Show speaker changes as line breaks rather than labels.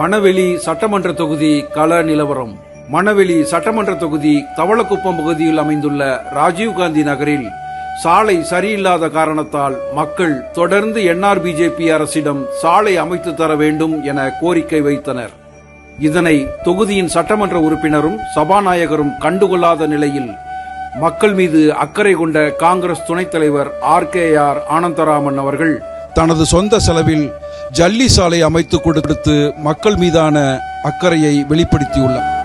மணவெளி சட்டமன்ற தொகுதி கள நிலவரம். மணவெளி சட்டமன்ற தொகுதி தவளக்குப்பம் பகுதியில் அமைந்துள்ள ராஜீவ்காந்தி நகரில் சாலை சரியில்லாத காரணத்தால் மக்கள் தொடர்ந்து NRBJP அரசிடம் சாலை அமைத்து தர வேண்டும் என கோரிக்கை வைத்தனர். இதனை தொகுதியின் சட்டமன்ற உறுப்பினரும் சபாநாயகரும் கண்டுகொள்ளாத நிலையில் மக்கள் மீது அக்கறை கொண்ட காங்கிரஸ் துணைத் தலைவர் RKR ஆனந்தராமன் அவர்கள் தனது சொந்த செலவில் ஜல்லி சாலை அமைத்து கொடுத்து மக்கள் மீதான அக்கறையை வெளிப்படுத்தியுள்ளார்.